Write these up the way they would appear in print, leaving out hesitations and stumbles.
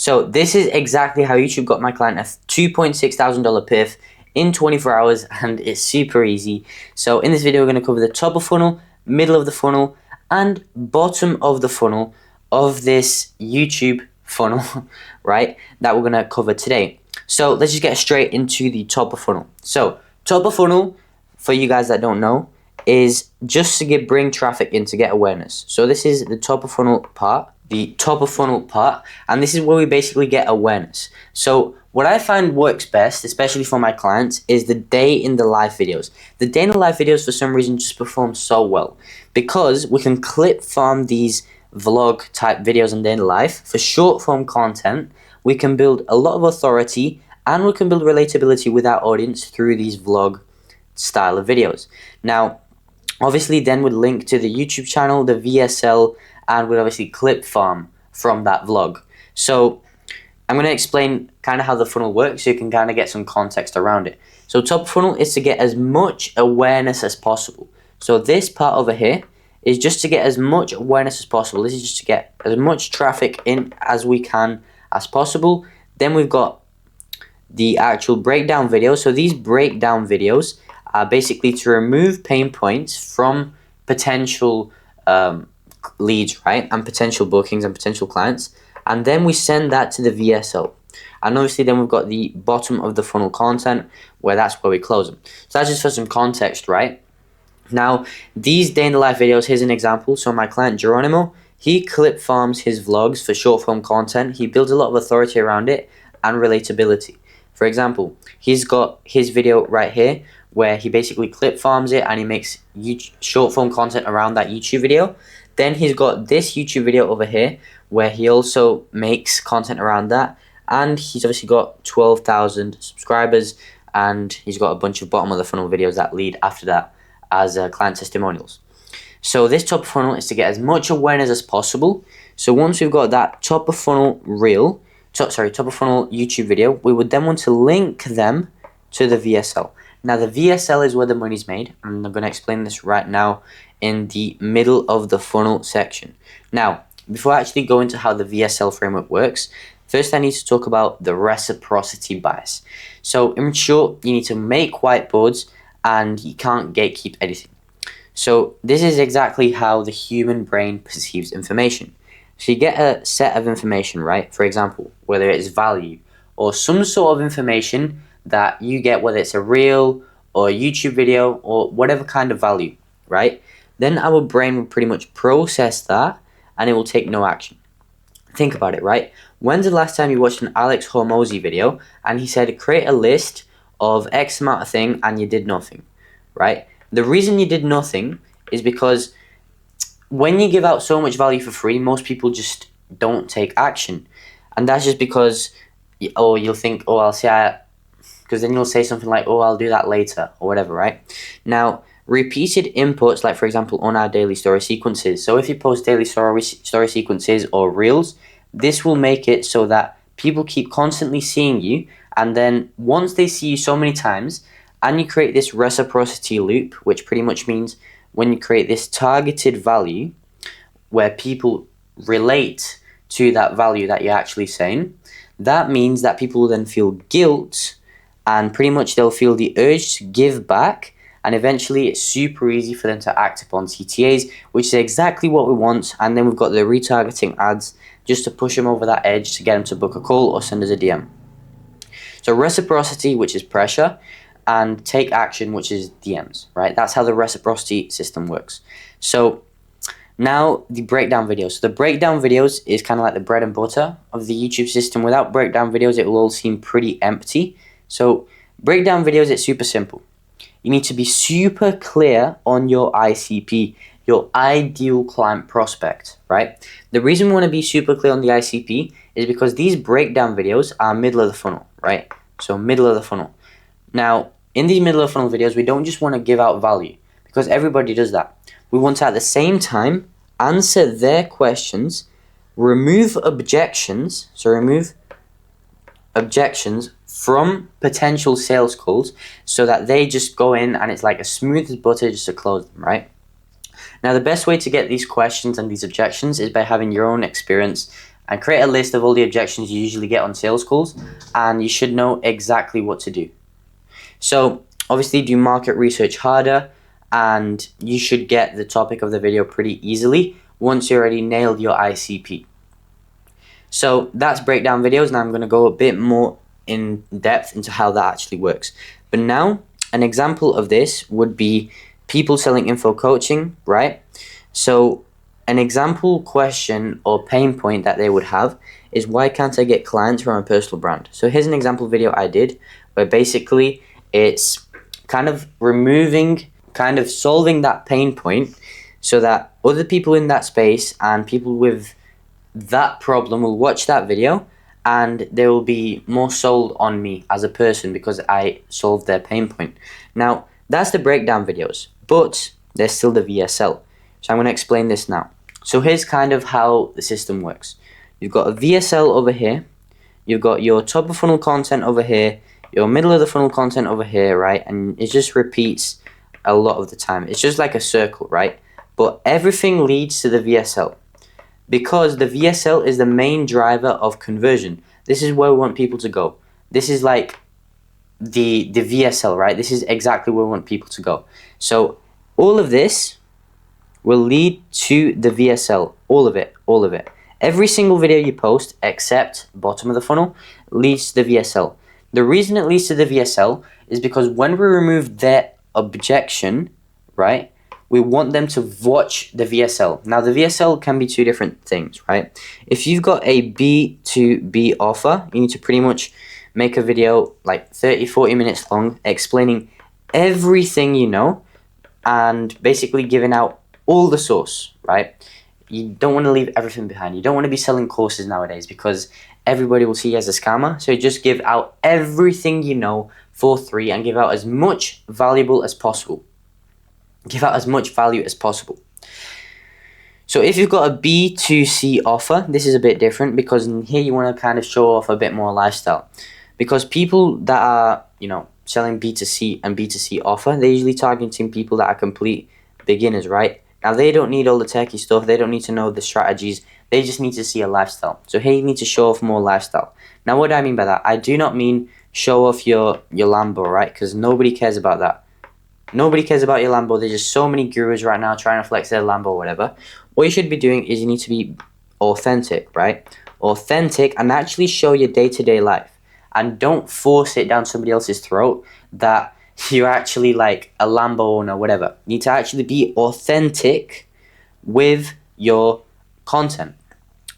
So this is exactly how YouTube got my client a $2.6 thousand PIF in 24 hours, and it's super easy. So in this video, we're going to cover the top of funnel, middle of the funnel, and bottom of the funnel of this YouTube funnel, right, that we're going to cover today. So let's just get straight into the top of funnel. So top of funnel, for you guys that don't know, is just to bring traffic in, to get awareness. So this is the top of funnel part, and this is where we basically get awareness. So what I find works best, especially for my clients, is the day in the life videos. The day in the life videos for some reason just perform so well because we can clip farm these vlog type videos on day in the life for short form content. We can build a lot of authority and we can build relatability with our audience through these vlog style of videos. Now, obviously then we'd link to the YouTube channel, the VSL, and we'd obviously clip farm from that vlog. So I'm going to explain kind of how the funnel works so you can kind of get some context around it. So top funnel is to get as much awareness as possible. So this part over here is just to get as much awareness as possible. This is just to get as much traffic in as we can as possible. Then we've got the actual breakdown videos. So these breakdown videos are basically to remove pain points from potential leads, right, and potential bookings and potential clients, and then we send that to the VSL. And obviously then we've got the bottom of the funnel content, where that's where we close them. So that's just for some context, right? Now these day in the life videos, here's an example. So my client Geronimo, he clip farms his vlogs for short form content. He builds a lot of authority around it and relatability. For example, he's got his video right here where he basically clip farms it and he makes short form content around that YouTube video. Then he's got this YouTube video over here where he also makes content around that, and he's obviously got 12,000 subscribers, and he's got a bunch of bottom of the funnel videos that lead after that as client testimonials. So this top of funnel is to get as much awareness as possible. So once we've got that top of funnel top of funnel YouTube video, we would then want to link them to the VSL. Now the VSL is where the money's made, and I'm going to explain this right now in the middle of the funnel section. Now, before I actually go into how the VSL framework works, first I need to talk about the reciprocity bias. So in short, you need to make whiteboards and you can't gatekeep anything. So this is exactly how the human brain perceives information. So you get a set of information, right? For example, whether it's value or some sort of information that you get, whether it's a reel or a YouTube video or whatever kind of value, right? Then our brain will pretty much process that and it will take no action. Think about it, right? When's the last time you watched an Alex Hormozy video and he said create a list of X amount of thing and you did nothing, right? The reason you did nothing is because when you give out so much value for free, most people just don't take action. And that's just because, oh, you'll think, oh, because then you'll say something like, oh, I'll do that later or whatever, right? Now, repeated inputs, like for example on our daily story sequences. So if you post daily story sequences or reels, this will make it so that people keep constantly seeing you, and then once they see you so many times and you create this reciprocity loop, which pretty much means when you create this targeted value where people relate to that value that you're actually saying, that means that people will then feel guilt and pretty much they'll feel the urge to give back. And eventually it's super easy for them to act upon CTAs, which is exactly what we want. And then we've got the retargeting ads just to push them over that edge to get them to book a call or send us a DM. So reciprocity, which is pressure, and take action, which is DMs, right? That's how the reciprocity system works. So now the breakdown videos. So the breakdown videos is kind of like the bread and butter of the YouTube system. Without breakdown videos, it will all seem pretty empty. So breakdown videos, it's super simple. You need to be super clear on your ICP, your ideal client prospect, right? The reason we want to be super clear on the ICP is because these breakdown videos are middle of the funnel, right? So middle of the funnel. Now, in these middle of the funnel videos, we don't just want to give out value because everybody does that. We want to at the same time answer their questions, remove objections, from potential sales calls so that they just go in and it's like as smooth as butter just to close them, right? Now, the best way to get these questions and these objections is by having your own experience and create a list of all the objections you usually get on sales calls, and you should know exactly what to do. So obviously do market research harder, and you should get the topic of the video pretty easily once you already nailed your ICP. So that's breakdown videos. Now I'm going to go a bit more in depth into how that actually works. But now an example of this would be people selling info coaching, right? So an example question or pain point that they would have is, why can't I get clients from a personal brand? So here's an example video I did where basically it's kind of solving that pain point so that other people in that space and people with that problem will watch that video and they will be more sold on me as a person because I solved their pain point. Now, that's the breakdown videos, but there's still the VSL. So I'm going to explain this now. So here's kind of how the system works. You've got a VSL over here, you've got your top of funnel content over here, your middle of the funnel content over here, right? And it just repeats a lot of the time. It's just like a circle, right? But everything leads to the VSL, because the VSL is the main driver of conversion. This is where we want people to go. This is like the VSL, right? This is exactly where we want people to go. So all of this will lead to the VSL, all of it. Every single video you post, except bottom of the funnel, leads to the VSL. The reason it leads to the VSL is because when we remove their objection, right, we want them to watch the VSL. Now, the VSL can be two different things, right? If you've got a B2B offer, you need to pretty much make a video like 30-40 minutes long explaining everything you know and basically giving out all the source, right? You don't want to leave everything behind. You don't want to be selling courses nowadays because everybody will see you as a scammer. So just give out everything you know for free and give out as much valuable as possible. Give out as much value as possible. So if you've got a B2C offer, this is a bit different because in here you want to kind of show off a bit more lifestyle. Because people that are, selling B2C and B2C offer, they're usually targeting people that are complete beginners, right? Now, they don't need all the techie stuff. They don't need to know the strategies. They just need to see a lifestyle. So here you need to show off more lifestyle. Now, what do I mean by that? I do not mean show off your Lambo, right? Because nobody cares about that. Nobody cares about your Lambo. There's just so many gurus right now trying to flex their Lambo or whatever. What you should be doing is you need to be authentic, right? Authentic and actually show your day-to-day life. And don't force it down somebody else's throat that you're actually like a Lambo owner, whatever. You need to actually be authentic with your content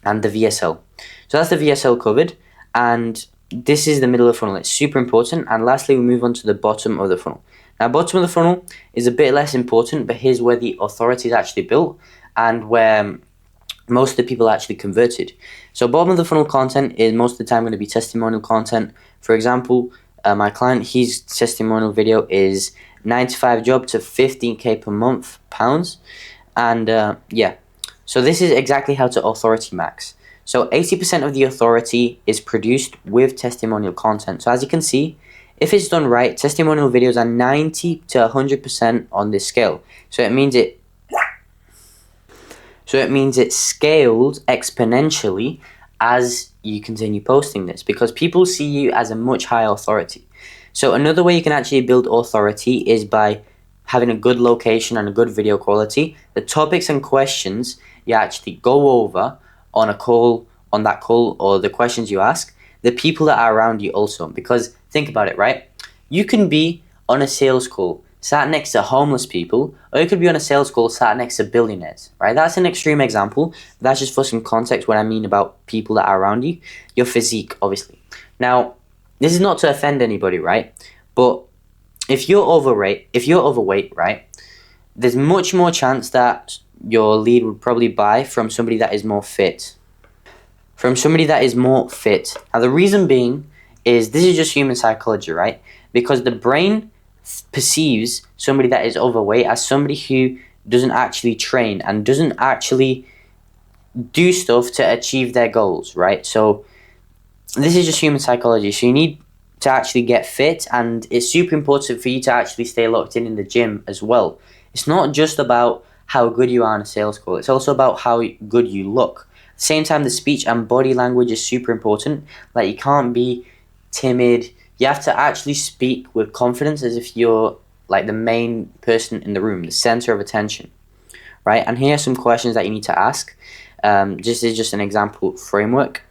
and the VSL. So that's the VSL covered. And this is the middle of the funnel. It's super important. And lastly, we move on to the bottom of the funnel. Now, bottom of the funnel is a bit less important, but here's where the authority is actually built and where most of the people are actually converted. So bottom of the funnel content is most of the time going to be testimonial content. For example, my client, his testimonial video is 9-to-5 job to 15k per month pounds. And yeah, so this is exactly how to authority max. So 80% of the authority is produced with testimonial content. So as you can see, if it's done right, testimonial videos are 90 to 100% on this scale. So it means it's scaled exponentially as you continue posting this because people see you as a much higher authority. So another way you can actually build authority is by having a good location and a good video quality. The topics and questions you actually go over on that call or the questions you ask, the people that are around you also. Because think about it, right? You can be on a sales call sat next to homeless people, or you could be on a sales call sat next to billionaires, right? That's an extreme example. That's just for some context what I mean about people that are around you. Your physique, obviously. Now, this is not to offend anybody, right? But if you're overweight, right, there's much more chance that your lead would probably buy from somebody that is more fit. Now, the reason being is this is just human psychology, right? Because the brain perceives somebody that is overweight as somebody who doesn't actually train and doesn't actually do stuff to achieve their goals, right? So this is just human psychology. So you need to actually get fit, and it's super important for you to actually stay locked in the gym as well. It's not just about how good you are on a sales call. It's also about how good you look. Same time, the speech and body language is super important. Like, you can't be timid. You have to actually speak with confidence as if you're like the main person in the room, the center of attention, right? And here are some questions that you need to ask. This is just an example framework,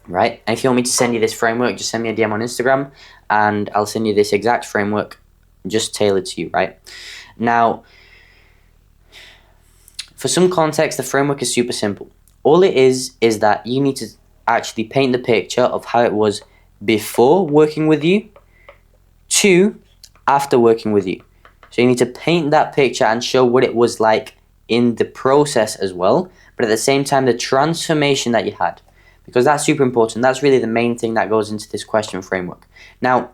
right? And if you want me to send you this framework, just send me a DM on Instagram and I'll send you this exact framework just tailored to you, right? Now, for some context, the framework is super simple. All it is that you need to actually paint the picture of how it was before working with you to after working with you. So you need to paint that picture and show what it was like in the process as well, but at the same time the transformation that you had, because that's super important. That's really the main thing that goes into this question framework. Now,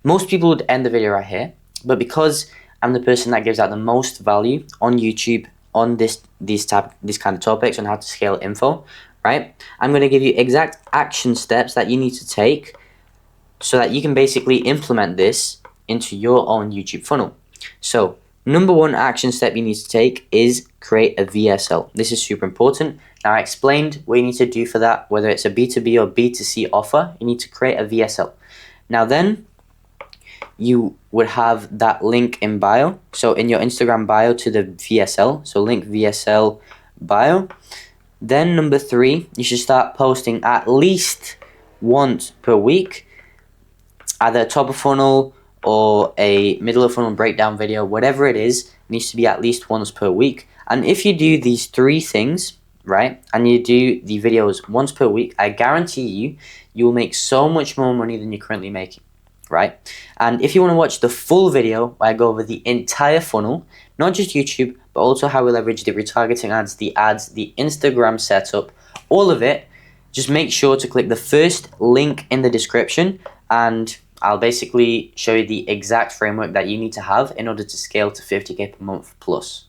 most people would end the video right here, but because I'm the person that gives out the most value on YouTube on this kind of topics on how to scale info, right? I'm going to give you exact action steps that you need to take so that you can basically implement this into your own YouTube funnel. So, number one action step you need to take is create a VSL. This is super important. Now, I explained what you need to do for that, whether it's a B2B or B2C offer, you need to create a VSL. Now then, you would have that link in bio. So in your Instagram bio to the VSL, so link VSL bio. Then number three, you should start posting at least once per week, either a top of funnel or a middle of funnel breakdown video, whatever it is, it needs to be at least once per week. And if you do these three things, right, and you do the videos once per week, I guarantee you will make so much more money than you're currently making, right? And if you want to watch the full video where I go over the entire funnel, not just YouTube, but also how we leverage the retargeting ads, the Instagram setup, all of it, just make sure to click the first link in the description and I'll basically show you the exact framework that you need to have in order to scale to 50K per month plus.